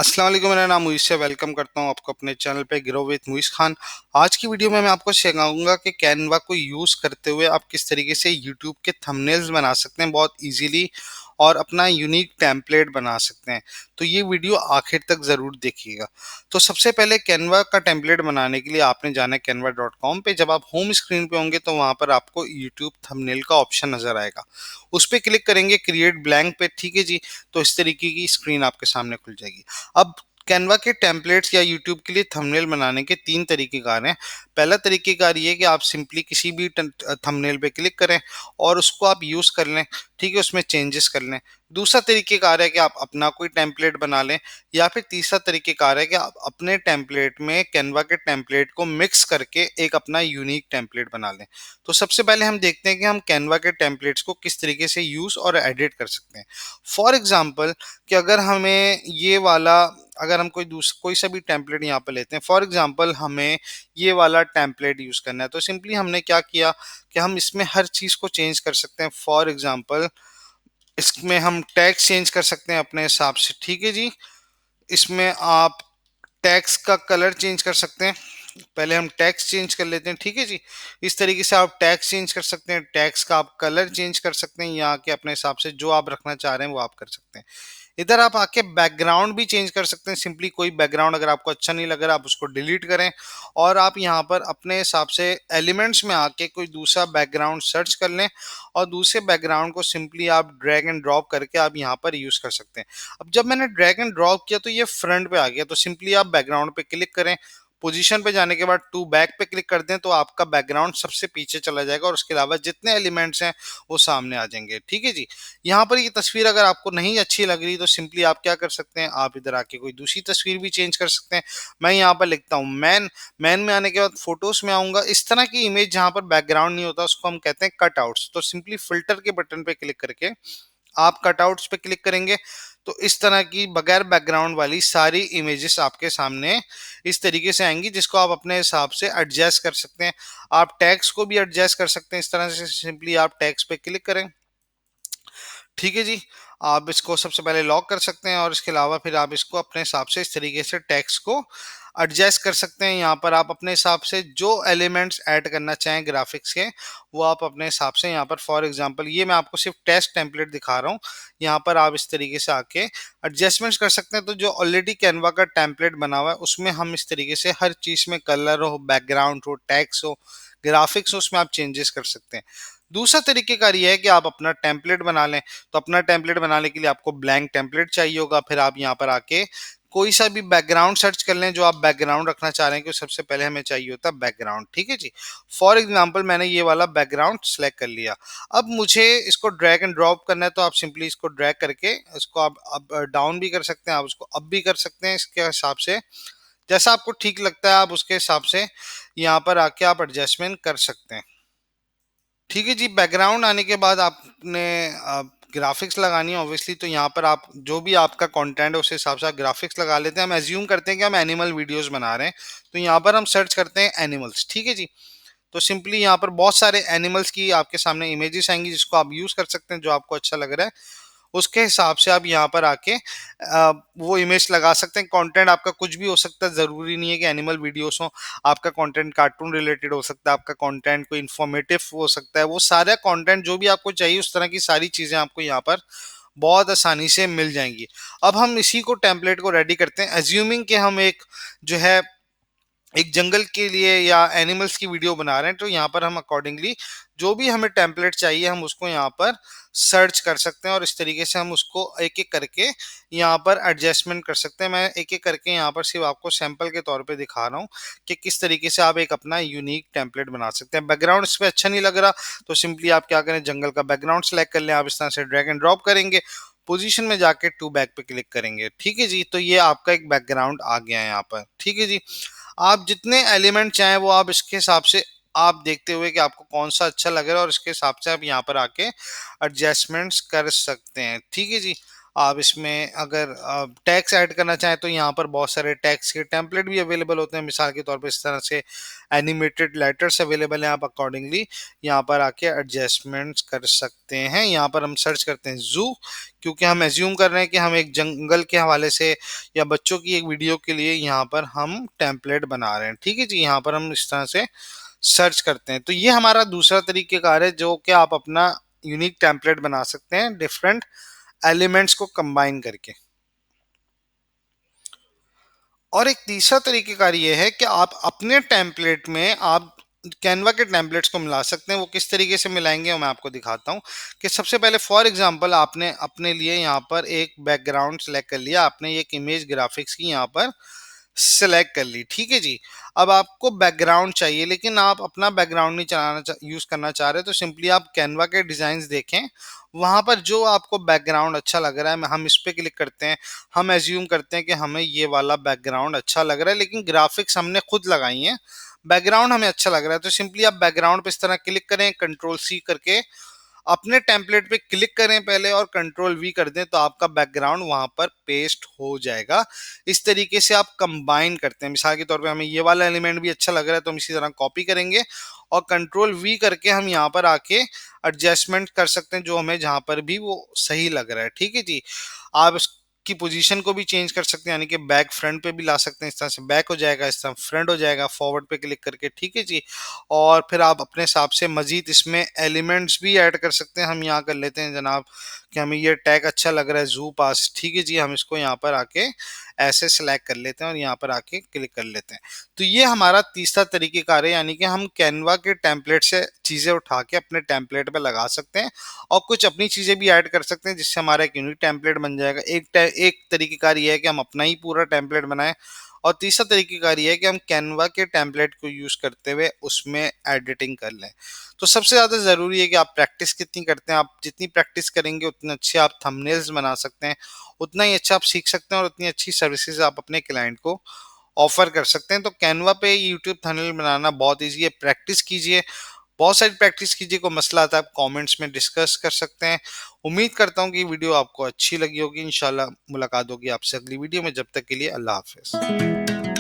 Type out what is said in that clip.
अस्सलाम वालेकुम, मेरा नाम मुइस है। वेलकम करता हूं आपको अपने चैनल पे ग्रो विद मुइस खान। आज की वीडियो में मैं आपको सिखाऊंगा कि कैनवा को यूज़ करते हुए आप किस तरीके से यूट्यूब के थंबनेल्स बना सकते हैं बहुत इजीली और अपना यूनिक टेम्पलेट बना सकते हैं। तो ये वीडियो आखिर तक ज़रूर देखिएगा। तो सबसे पहले कैनवा का टेम्पलेट बनाने के लिए आपने जाना है canva.com पे। जब आप होम स्क्रीन पे होंगे तो वहाँ पर आपको यूट्यूब थंबनेल का ऑप्शन नज़र आएगा। उस पर क्लिक करेंगे क्रिएट ब्लैंक पे, ठीक है जी। तो इस तरीके की स्क्रीन आपके सामने खुल जाएगी। अब कैनवा के टेम्पलेट्स या यूट्यूब के लिए थंबनेल बनाने के तीन तरीकेकार हैं। पहला तरीकेकार ये है कि आप सिंपली किसी भी थंबनेल पे क्लिक करें और उसको आप यूज़ कर लें, ठीक है, उसमें चेंजेस कर लें। दूसरा तरीकेकार है कि आप अपना कोई टेम्पलेट बना लें, या फिर तीसरा तरीकेकार है कि आप अपने टेम्पलेट में कैनवा के टेम्पलेट को मिक्स करके एक अपना यूनिक टेम्पलेट बना लें। तो सबसे पहले हम देखते हैं कि हम कैनवा के टेम्पलेट्स को किस तरीके से यूज़ और एडिट कर सकते हैं। फॉर एग्जाम्पल कि अगर हमें ये वाला, अगर हम कोई सा भी टेम्पलेट यहाँ पे लेते हैं, फॉर एग्जांपल हमें ये वाला टेम्पलेट यूज़ करना है, तो सिंपली हमने क्या किया कि हम इसमें हर चीज़ को चेंज कर सकते हैं। फॉर एग्जांपल इसमें हम टैक्स चेंज कर सकते हैं अपने हिसाब से, ठीक है जी। इसमें आप टैक्स का कलर चेंज कर सकते हैं। पहले हम टैक्स चेंज कर लेते हैं, ठीक है जी। इस तरीके से आप टैक्स चेंज कर सकते हैं, टैक्स का आप कलर चेंज कर सकते हैं, यहाँ के अपने हिसाब से जो आप रखना चाह रहे हैं वो आप कर सकते हैं। इधर आप आके बैकग्राउंड भी चेंज कर सकते हैं। सिंपली कोई बैकग्राउंड अगर आपको अच्छा नहीं लग रहा, आप उसको डिलीट करें और आप यहाँ पर अपने हिसाब से एलिमेंट्स में आके कोई दूसरा बैकग्राउंड सर्च कर लें और दूसरे बैकग्राउंड को सिंपली आप ड्रैग एंड ड्रॉप करके आप यहाँ पर यूज कर सकते हैं। अब जब मैंने ड्रैग एंड ड्रॉप किया तो ये फ्रंट पे आ गया, तो सिंपली आप बैकग्राउंड पे क्लिक करें, पोजीशन पे जाने के बाद टू बैक पे क्लिक कर दें तो आपका बैकग्राउंड सबसे पीछे चला जाएगा और उसके अलावा जितने एलिमेंट्स हैं वो सामने आ जाएंगे, ठीक है जी। यहाँ पर ये तस्वीर अगर आपको नहीं अच्छी लग रही तो सिंपली आप क्या कर सकते हैं, आप इधर आके कोई दूसरी तस्वीर भी चेंज कर सकते हैं। मैं यहाँ पर लिखता हूँ मैन। मैन में आने के बाद फोटोज में आऊंगा। इस तरह की इमेज जहाँ पर बैकग्राउंड नहीं होता उसको हम कहते हैं कटआउट्स। तो सिंपली फिल्टर के बटन पे क्लिक करके आप कटआउट्स पे क्लिक करेंगे तो इस तरह की बगैर बैकग्राउंड वाली सारी इमेजेस आपके सामने इस तरीके से आएंगी, जिसको आप अपने हिसाब से एडजस्ट कर सकते हैं। आप टैक्स को भी एडजस्ट कर सकते हैं इस तरह से। सिंपली आप टैक्स पे क्लिक करें, ठीक है जी। आप इसको सबसे पहले लॉक कर सकते हैं और इसके अलावा फिर आप इसको अपने हिसाब से इस तरीके से टेक्स्ट को एडजस्ट कर सकते हैं। यहाँ पर आप अपने हिसाब से जो एलिमेंट्स ऐड करना चाहें ग्राफिक्स के, वो आप अपने हिसाब से यहाँ पर, फॉर एग्जांपल ये मैं आपको सिर्फ टेस्ट टेम्पलेट दिखा रहा हूँ। यहाँ पर आप इस तरीके से आके एडजस्टमेंट्स कर सकते हैं। तो जो ऑलरेडी कैनवा का टेम्पलेट बना हुआ है उसमें हम इस तरीके से हर चीज़ में कलर हो, बैकग्राउंड हो, टेक्स्ट हो, ग्राफिक्स हो, उसमें आप चेंजेस कर सकते हैं। दूसरा तरीकेकार ये है कि आप अपना टेम्पलेट बना लें। तो अपना टेम्पलेट बनाने के लिए आपको ब्लैंक टेम्पलेट चाहिए होगा। फिर आप यहाँ पर आके कोई सा भी बैकग्राउंड सर्च कर लें जो आप बैकग्राउंड रखना चाह रहे हैं, कि सबसे पहले हमें चाहिए होता है बैकग्राउंड, ठीक है जी। फॉर एग्जांपल मैंने ये वाला बैकग्राउंड सेलेक्ट कर लिया। अब मुझे इसको ड्रैग एंड ड्रॉप करना है, तो आप सिंपली इसको ड्रैग करके इसको आप अब डाउन भी कर सकते हैं, आप उसको अप भी कर सकते हैं। इसके हिसाब से जैसा आपको ठीक लगता है आप उसके हिसाब से यहाँ पर आके आप एडजस्टमेंट कर सकते हैं, ठीक है जी। बैकग्राउंड आने के बाद आपने ग्राफिक्स लगानी है ऑब्वियसली। तो यहाँ पर आप जो भी आपका कंटेंट है उस हिसाब से आप ग्राफिक्स लगा लेते हैं। हम एज्यूम करते हैं कि हम एनिमल वीडियोस बना रहे हैं, तो यहाँ पर हम सर्च करते हैं एनिमल्स, ठीक है जी। तो सिंपली यहाँ पर बहुत सारे एनिमल्स की आपके सामने इमेजेस आएंगी जिसको आप यूज कर सकते हैं, जो आपको अच्छा लग रहा है उसके हिसाब से आप यहाँ पर आके वो इमेज लगा सकते हैं। कंटेंट आपका कुछ भी हो सकता है, ज़रूरी नहीं है कि एनिमल वीडियोस हो। आपका कंटेंट कार्टून रिलेटेड हो सकता है, आपका कंटेंट कोई इन्फॉर्मेटिव हो सकता है। वो सारा कंटेंट जो भी आपको चाहिए उस तरह की सारी चीज़ें आपको यहाँ पर बहुत आसानी से मिल जाएंगी। अब हम इसी को टेम्पलेट को रेडी करते हैं, एज्यूमिंग कि हम एक जो है एक जंगल के लिए या एनिमल्स की वीडियो बना रहे हैं। तो यहाँ पर हम अकॉर्डिंगली जो भी हमें टेम्पलेट चाहिए हम उसको यहाँ पर सर्च कर सकते हैं और इस तरीके से हम उसको एक एक करके यहाँ पर एडजस्टमेंट कर सकते हैं। मैं एक एक करके यहाँ पर सिर्फ आपको सैंपल के तौर पे दिखा रहा हूँ कि किस तरीके से आप एक अपना यूनिक टेम्पलेट बना सकते हैं। बैकग्राउंड इस पर अच्छा नहीं लग रहा तो सिंपली आप क्या करें, जंगल का बैकग्राउंड सेलेक्ट कर लें। आप इस तरह से ड्रैग एंड ड्रॉप करेंगे, पोजीशन में जाके टू बैक पे क्लिक करेंगे, ठीक है जी। तो ये आपका एक बैकग्राउंड आ गया है यहाँ पर, ठीक है जी। आप जितने एलिमेंट चाहें वो आप इसके हिसाब से आप देखते हुए कि आपको कौन सा अच्छा लग रहा है और इसके हिसाब से आप यहाँ पर आके एडजस्टमेंट्स कर सकते हैं, ठीक है जी। आप इसमें अगर टैग्स ऐड करना चाहें तो यहाँ पर बहुत सारे टैग्स के टेम्पलेट भी अवेलेबल होते हैं। मिसाल के तौर पे इस तरह से एनिमेटेड लेटर्स अवेलेबल हैं, आप अकॉर्डिंगली यहाँ पर आके एडजस्टमेंट्स कर सकते हैं। यहाँ पर हम सर्च करते हैं जू, क्योंकि हम एज्यूम कर रहे हैं कि हम एक जंगल के हवाले से या बच्चों की एक वीडियो के लिए यहाँ पर हम टेम्पलेट बना रहे हैं। ठीक है जी, यहाँ पर हम इस तरह से सर्च करते हैं। तो ये हमारा दूसरा तरीकेकार है जो कि आप अपना यूनिक टेम्पलेट बना सकते हैं डिफरेंट एलिमेंट्स को कंबाइन करके। और एक तीसरा तरीकेकार ये है कि आप अपने टेम्पलेट में आप कैनवा के टेम्पलेट्स को मिला सकते हैं। वो किस तरीके से मिलाएंगे वो मैं आपको दिखाता हूँ। कि सबसे पहले फॉर एग्जांपल आपने अपने लिए यहाँ पर एक बैकग्राउंड सेलेक्ट कर लिया, आपने एक इमेज ग्राफिक्स की यहाँ पर सेलेक्ट कर ली। ठीक है जी, अब आपको बैकग्राउंड चाहिए लेकिन आप अपना बैकग्राउंड नहीं यूज करना चाह रहे, तो सिंपली आप कैनवा के डिजाइन देखें, वहां पर जो आपको बैकग्राउंड अच्छा लग रहा है हम इस पे क्लिक करते हैं। हम एज्यूम करते हैं कि हमें ये वाला बैकग्राउंड अच्छा लग रहा है, लेकिन ग्राफिक्स हमने खुद लगाई हैं, बैकग्राउंड हमें अच्छा लग रहा है। तो सिंपली आप बैकग्राउंड पे इस तरह क्लिक करें, कंट्रोल सी करके अपने टेम्पलेट पे क्लिक करें पहले और कंट्रोल वी कर दें, तो आपका बैकग्राउंड वहां पर पेस्ट हो जाएगा। इस तरीके से आप कंबाइन करते हैं। मिसाल के तौर पे हमें ये वाला एलिमेंट भी अच्छा लग रहा है तो हम इसी तरह कॉपी करेंगे और कंट्रोल वी करके हम यहाँ पर आके एडजस्टमेंट कर सकते हैं जो हमें जहां पर भी वो सही लग रहा है। ठीक है जी, आप की पोजीशन को भी चेंज कर सकते हैं, यानी कि बैक फ्रंट पे भी ला सकते हैं। इस तरह से बैक हो जाएगा, इस तरह फ्रंट हो जाएगा, फॉरवर्ड पे क्लिक करके। ठीक है जी, और फिर आप अपने हिसाब से मजीद इसमें एलिमेंट्स भी ऐड कर सकते हैं। हम यहाँ कर लेते हैं जनाब कि हमें ये टैग अच्छा लग रहा है जू पास। ठीक है जी, हम इसको यहाँ पर आके ऐसे सेलेक्ट कर लेते हैं और यहाँ पर आके क्लिक कर लेते हैं। तो ये हमारा तीसरा तरीकेकार है, यानी कि हम कैनवा के टेम्पलेट से चीज़ें उठा के अपने टेम्पलेट पे लगा सकते हैं और कुछ अपनी चीज़ें भी ऐड कर सकते हैं, जिससे हमारा एक यूनिक टेम्पलेट बन जाएगा। एक तरीकेकार ये है कि हम अपना ही पूरा टेम्पलेट बनाएं, और तीसरा तरीकेकार ये है कि हम कैनवा के टेम्पलेट को यूज करते हुए उसमें एडिटिंग कर लें। तो सबसे ज्यादा जरूरी है कि आप प्रैक्टिस कितनी करते हैं। आप जितनी प्रैक्टिस करेंगे उतने अच्छे आप थंबनेल्स बना सकते हैं, उतना ही अच्छा आप सीख सकते हैं और उतनी अच्छी सर्विसेज आप अपने क्लाइंट को ऑफर कर सकते हैं। तो कैनवा पे यूट्यूब थंबनेल बनाना बहुत ईजी है, प्रैक्टिस कीजिए, बहुत सारी प्रैक्टिस कीजिए। कोई मसला आता है आप कमेंट्स में डिस्कस कर सकते हैं। उम्मीद करता हूँ कि वीडियो आपको अच्छी लगी होगी। इंशाल्लाह मुलाकात होगी आपसे अगली वीडियो में, जब तक के लिए अल्लाह हाफिज।